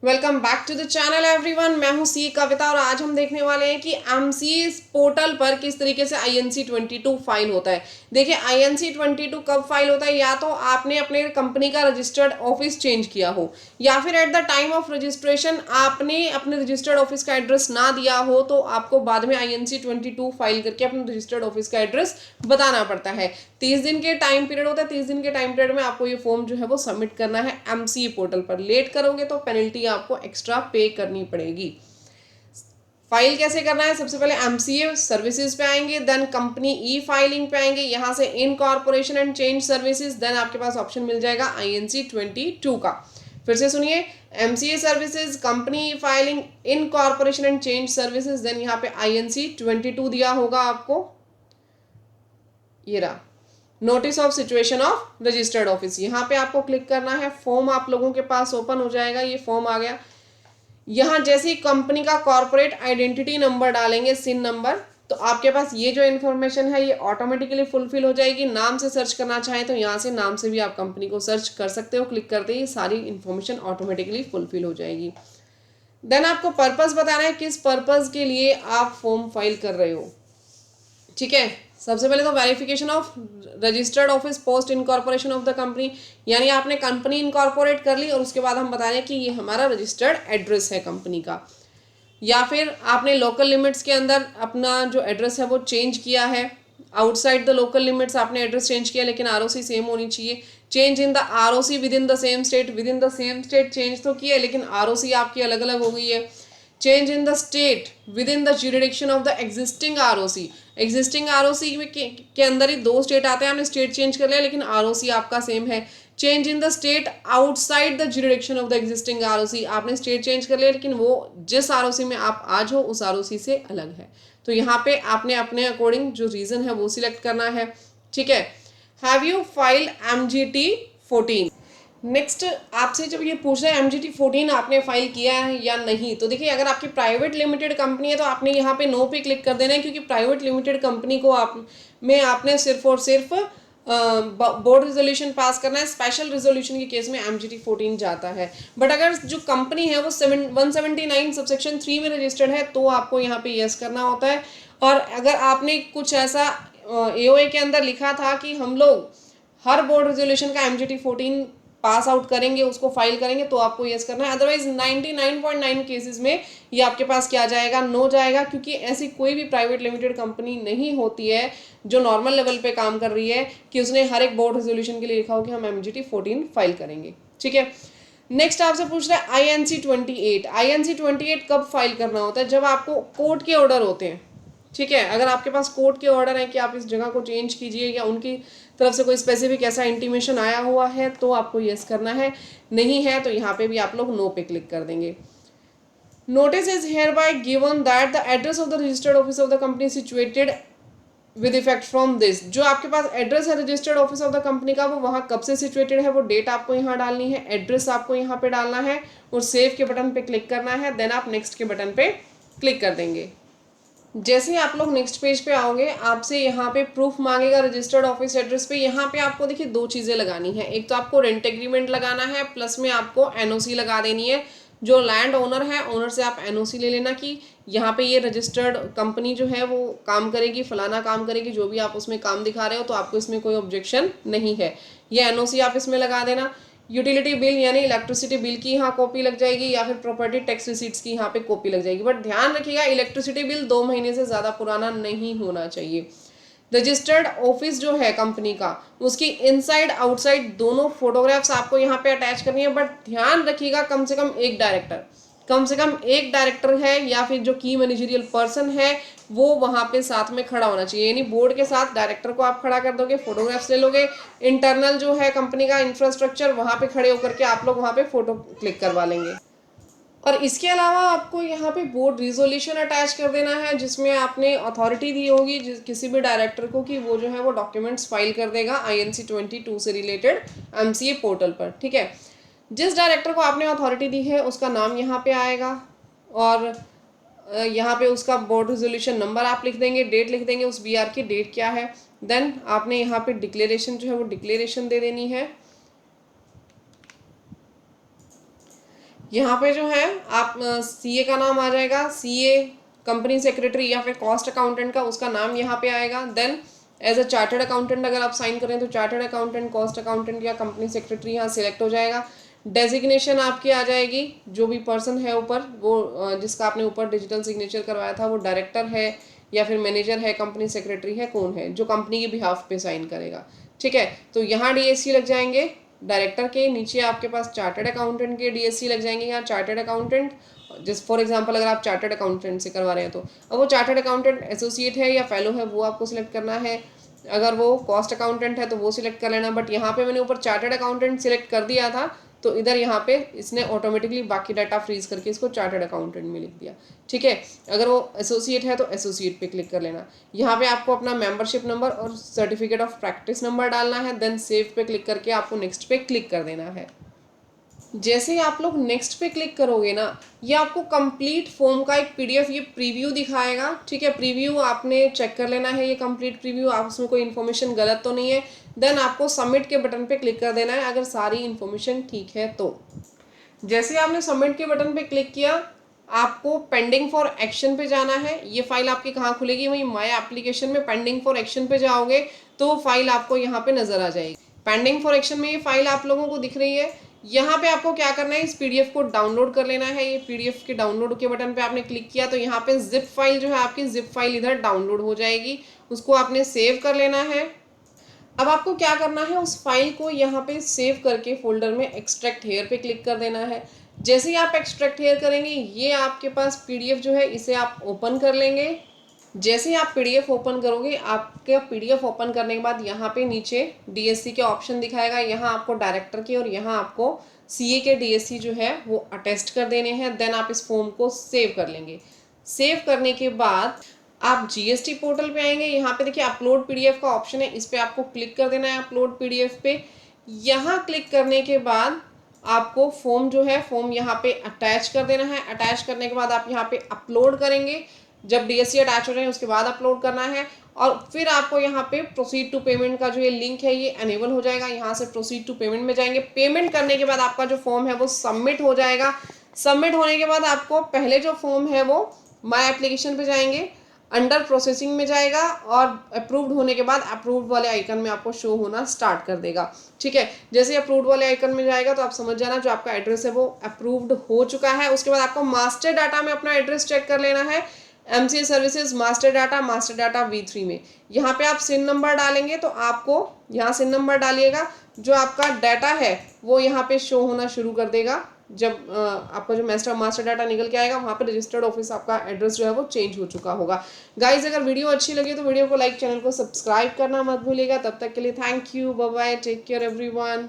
Welcome back to the channel everyone. मैं हूं सी कविता और आज हम देखने वाले हैं कि एमसीए पोर्टल पर किस तरीके से INC-22 फाइल होता है। देखिए INC-22 कब फाइल होता है, या तो आपने अपने कंपनी का रजिस्टर्ड ऑफिस चेंज किया हो या फिर at the time of registration आपने अपने रजिस्टर्ड ऑफिस का एड्रेस ना दिया हो तो आपको बाद में INC-22 फाइल करके अपने रजिस्टर्ड ऑफिस का एड्रेस बताना पड़ता है। 30 दिन के टाइम पीरियड होता है। 30 दिन के टाइम पीरियड में आपको ये फॉर्म जो है वो सबमिट करना है एमसीए पोर्टल पर। लेट करोगे तो पेनल्टी आपको एक्स्ट्रा पे करनी पड़ेगी। फाइल कैसे करना है, सबसे पहले एमसीए सर्विसेज पे आएंगे, देन कंपनी ई फाइलिंग पे आएंगे, यहां से incorporation and change services, then आपके पास ऑप्शन मिल जाएगा INC-22 का। फिर से सुनिए, MCA services, company e filing, incorporation and change services, then यहाँ पे INC-22 दिया होगा आपको। ये रहा notice of situation of registered office, यहाँ पे आपको क्लिक करना है। फॉर्म आप लोगों के पास ओपन हो जाएगा। ये फॉर्म आ गया। यहाँ जैसे ही कंपनी का कॉर्पोरेट आइडेंटिटी नंबर डालेंगे, सिन नंबर, तो आपके पास ये जो इन्फॉर्मेशन है ये ऑटोमेटिकली फुलफिल हो जाएगी। नाम से सर्च करना चाहें तो यहाँ से नाम से भी आप कंपनी को सर्च कर सकते हो। क्लिक करते ही सारी इन्फॉर्मेशन ऑटोमेटिकली फुलफिल हो जाएगी। देन आपको पर्पस बताना है, किस पर्पस के लिए आप फॉर्म फाइल कर रहे हो। ठीक है, सबसे पहले तो verification of registered office post incorporation of the company, यानी आपने कंपनी इनकॉर्पोरेट कर ली और उसके बाद हम बता रहे हैं कि ये हमारा रजिस्टर्ड एड्रेस है कंपनी का। या फिर आपने लोकल लिमिट्स के अंदर अपना जो एड्रेस है वो चेंज किया है। आउटसाइड द लोकल लिमिट्स आपने एड्रेस चेंज किया, लेकिन आरओसी सेम होनी चाहिए। Change in the ROC with in the same state, with in the same state change तो किया लेकिन आरओसी आपकी अलग अलग हो गई है। Change in the state with in the jurisdiction of the existing ROC, existing ROC के अंदर ही दो स्टेट आते हैं, आपने स्टेट चेंज कर लिया लेकिन आरओसी आपका सेम है। Change in the state outside the jurisdiction of the existing ROC, आपने स्टेट चेंज कर लिया लेकिन वो जिस आरओसी में आप आज हो उस आरओसी से अलग है। तो यहाँ पे आपने अपने अकॉर्डिंग जो रीजन है वो सिलेक्ट करना है। ठीक है। Have you file MGT-14। Next आपसे जब ये पूछ रहा है MGT-14 आपने फाइल किया है या नहीं, तो देखिए अगर आपकी प्राइवेट लिमिटेड कंपनी है तो आपने यहाँ पे नो पे क्लिक कर देना है, क्योंकि प्राइवेट लिमिटेड कंपनी को आपने सिर्फ और सिर्फ बोर्ड रेजोल्यूशन पास करना है। स्पेशल रेजोल्यूशन के केस में MGT-14 जाता है। बट अगर जो कंपनी है वो 179 सबसेक्शन 3 में रजिस्टर्ड है तो आपको यहाँ पे यस करना होता है। और अगर आपने कुछ ऐसा AOA के अंदर लिखा था कि हम लोग हर बोर्ड रेजोल्यूशन का MGT-14 पास आउट करेंगे, उसको फाइल करेंगे, तो आपको यस करना है। अदरवाइज 99.9 केसेस में ये आपके पास क्या जाएगा, नो जाएगा, क्योंकि ऐसी कोई भी प्राइवेट लिमिटेड कंपनी नहीं होती है जो नॉर्मल लेवल पे काम कर रही है कि उसने हर एक बोर्ड रेजोल्यूशन के लिए लिखा हो कि हम MGT-14 फाइल करेंगे। ठीक है। नेक्स्ट आपसे पूछ रहा है INC-28। INC-28 कब फाइल करना होता है, जब आपको कोर्ट के ऑर्डर होते हैं। ठीक है, अगर आपके पास कोर्ट के ऑर्डर है कि आप इस जगह को चेंज कीजिए या उनकी तरफ से कोई स्पेसिफिक ऐसा इंटीमेशन आया हुआ है तो आपको यस करना है। नहीं है तो यहाँ पे भी आप लोग नो पे क्लिक कर देंगे। Notice is here bye given that the address of the registered office of the company situated with effect from this. जो आपके पास एड्रेस है registered office of the company का, वो वहाँ कब से सिचुएटेड है वो डेट आपको यहाँ डालनी है, एड्रेस आपको यहाँ पे डालना है और सेव के बटन पे क्लिक करना है। देन आप नेक्स्ट के बटन पे क्लिक कर देंगे। जैसे ही आप लोग नेक्स्ट पेज पे आओगे आपसे यहाँ पे प्रूफ मांगेगा रजिस्टर्ड ऑफिस एड्रेस पे। यहाँ पे आपको देखिए दो चीज़ें लगानी है, एक तो आपको रेंट एग्रीमेंट लगाना है, प्लस में आपको NOC लगा देनी है। जो लैंड ओनर है, ओनर से आप NOC ले लेना कि यहाँ पे ये रजिस्टर्ड कंपनी जो है वो काम करेगी, फलाना काम करेगी, जो भी आप उसमें काम दिखा रहे हो तो आपको इसमें कोई ऑब्जेक्शन नहीं है। ये NOC आप इसमें लगा देना। यूटिलिटी बिल यानी इलेक्ट्रिसिटी बिल की यहाँ कॉपी लग जाएगी, या फिर प्रॉपर्टी टैक्स रिसीट्स की यहाँ पे कॉपी लग जाएगी। बट ध्यान रखिएगा इलेक्ट्रिसिटी बिल 2 महीने से ज़्यादा पुराना नहीं होना चाहिए। रजिस्टर्ड ऑफिस जो है कंपनी का, उसकी इनसाइड आउटसाइड दोनों फोटोग्राफ्स आपको यहाँ पे अटैच करनी है। बट ध्यान रखिएगा कम से कम एक डायरेक्टर है या फिर जो की मैनेजरियल पर्सन है वो वहाँ पे साथ में खड़ा होना चाहिए। यानी बोर्ड के साथ डायरेक्टर को आप खड़ा कर दोगे, फोटोग्राफ्स ले लोगे, इंटरनल जो है कंपनी का इंफ्रास्ट्रक्चर वहाँ पे खड़े होकर के आप लोग वहाँ पे फोटो क्लिक करवा लेंगे। और इसके अलावा आपको यहाँ पे बोर्ड रिजोल्यूशन अटैच कर देना है, जिसमें आपने अथॉरिटी दी होगी किसी भी डायरेक्टर को कि वो जो है वो डॉक्यूमेंट्स फाइल कर देगा INC-22 से रिलेटेड MCA पोर्टल पर। ठीक है। जिस डायरेक्टर को आपने अथॉरिटी दी है उसका नाम यहाँ पे आएगा और यहाँ पे उसका बोर्ड रेजोल्यूशन नंबर आप लिख देंगे, डेट लिख देंगे, उस BR की डेट क्या है। देन आपने यहाँ पे डिक्लेरेशन जो है वो डिक्लेरेशन दे देनी है। यहाँ पे जो है आप सीए का नाम आ जाएगा, सीए कंपनी सेक्रेटरी या फिर कॉस्ट अकाउंटेंट का उसका नाम यहाँ पे आएगा। Then as a chartered accountant अगर आप साइन करें तो चार्टर्ड अकाउंटेंट, कॉस्ट अकाउंटेंट या कंपनी सेक्रेटरी यहाँ सिलेक्ट हो जाएगा। डेजिग्नेशन आपकी आ जाएगी, जो भी पर्सन है ऊपर वो जिसका आपने ऊपर डिजिटल सिग्नेचर करवाया था वो डायरेक्टर है या फिर मैनेजर है, कंपनी सेक्रेटरी है, कौन है जो कंपनी के बिहाफ पे साइन करेगा। ठीक है, तो यहाँ डीएससी लग जाएंगे डायरेक्टर के, नीचे आपके पास चार्टर्ड अकाउंटेंट के डीएससी लग जाएंगे। यहाँ चार्टर्ड अकाउंटेंट जिस फॉर एग्जांपल अगर आप चार्टर्ड अकाउंटेंट से करवा रहे हैं तो अब वो चार्टर्ड अकाउंटेंट एसोसिएट है या फेलो है वो आपको सिलेक्ट करना है। अगर वो कॉस्ट अकाउंटेंट है तो वो सिलेक्ट कर लेना, बट यहाँ पे मैंने ऊपर चार्टर्ड अकाउंटेंट सिलेक्ट कर दिया था तो इधर यहाँ पे इसने ऑटोमेटिकली बाकी डाटा फ्रीज करके इसको चार्टर्ड अकाउंटेंट में लिख दिया। ठीक है, अगर वो एसोसिएट है तो एसोसिएट पे क्लिक कर लेना। यहाँ पे आपको अपना मेंबरशिप नंबर और सर्टिफिकेट ऑफ प्रैक्टिस नंबर डालना है, देन सेव पे क्लिक करके आपको नेक्स्ट पे क्लिक कर देना है। जैसे ही आप लोग नेक्स्ट पे क्लिक करोगे ना, ये आपको कंप्लीट फॉर्म का एक पीडीएफ ये प्रीव्यू दिखाएगा। ठीक है, प्रीव्यू आपने चेक कर लेना है, ये कंप्लीट प्रीव्यू, आप उसमें कोई इन्फॉर्मेशन गलत तो नहीं है। देन आपको सबमिट के बटन पे क्लिक कर देना है अगर सारी इन्फॉर्मेशन ठीक है तो। जैसे ही आपने सबमिट के बटन पे क्लिक किया, आपको पेंडिंग फॉर एक्शन पे जाना है। ये फाइल आपकी कहाँ खुलेगी, वही माय एप्लीकेशन में पेंडिंग फॉर एक्शन पे जाओगे तो फाइल आपको यहाँ पे नजर आ जाएगी। पेंडिंग फॉर एक्शन में ये फाइल आप लोगों को दिख रही है। यहाँ पे आपको क्या करना है, इस पीडीएफ को डाउनलोड कर लेना है। ये पीडीएफ के डाउनलोड के बटन पे आपने क्लिक किया तो यहाँ पे जिप फाइल जो है आपकी जिप फाइल इधर डाउनलोड हो जाएगी, उसको आपने सेव कर लेना है। अब आपको क्या करना है, उस फाइल को यहाँ पे सेव करके फोल्डर में एक्सट्रैक्ट हेयर पे क्लिक कर देना है। जैसे ही आप एक्सट्रैक्ट हेयर करेंगे ये आपके पास पीडीएफ जो है इसे आप ओपन कर लेंगे। जैसे ही आप पीडीएफ ओपन करोगे, आपके पीडीएफ ओपन करने के बाद यहाँ पे नीचे डीएससी के ऑप्शन दिखाएगा, यहाँ आपको डायरेक्टर के और यहाँ आपको सीए के डीएससी जो है वो अटेस्ट कर देने हैं। देन आप इस फॉर्म को सेव कर लेंगे। सेव करने के बाद आप जीएसटी पोर्टल पे आएंगे, यहाँ पे देखिए अपलोड पीडीएफ का ऑप्शन है, इस पे आपको क्लिक कर देना है अपलोड पीडीएफ पे। यहाँ क्लिक करने के बाद आपको फॉर्म जो है फॉर्म यहाँ पे अटैच कर देना है। अटैच करने के बाद आप यहाँ पे अपलोड करेंगे, जब डीएससी अटैच हो जाए उसके बाद अपलोड करना है। और फिर आपको यहाँ पे प्रोसीड टू पेमेंट का जो ये लिंक है ये एनेबल हो जाएगा, यहाँ से प्रोसीड टू पेमेंट में जाएंगे। पेमेंट करने के बाद आपका जो फॉर्म है वो सबमिट हो जाएगा। सबमिट होने के बाद आपको पहले जो फॉर्म है वो माय एप्लीकेशन पे जाएंगे, अंडर प्रोसेसिंग में जाएगा और अप्रूव्ड होने के बाद अप्रूव्ड वाले आइकन में आपको शो होना स्टार्ट कर देगा। ठीक है, जैसे अप्रूव्ड वाले आइकन में जाएगा तो आप समझ जाना जो आपका एड्रेस है वो अप्रूव्ड हो चुका है। उसके बाद आपको मास्टर डाटा में अपना एड्रेस चेक कर लेना है। MCA services master data V3 में यहाँ पे आप सिन नंबर डालेंगे तो आपको यहाँ सिन नंबर डालिएगा, जो आपका डाटा है वो यहाँ पे शो होना शुरू कर देगा। जब आपका जो मास्टर डाटा निकल के आएगा वहाँ पे रजिस्टर्ड ऑफिस आपका एड्रेस जो है वो चेंज हो चुका होगा। गाइज अगर वीडियो अच्छी लगी तो वीडियो को लाइक, चैनल को सब्सक्राइब करना मत भूलिएगा। तब तक के लिए thank you, bye bye, take care everyone.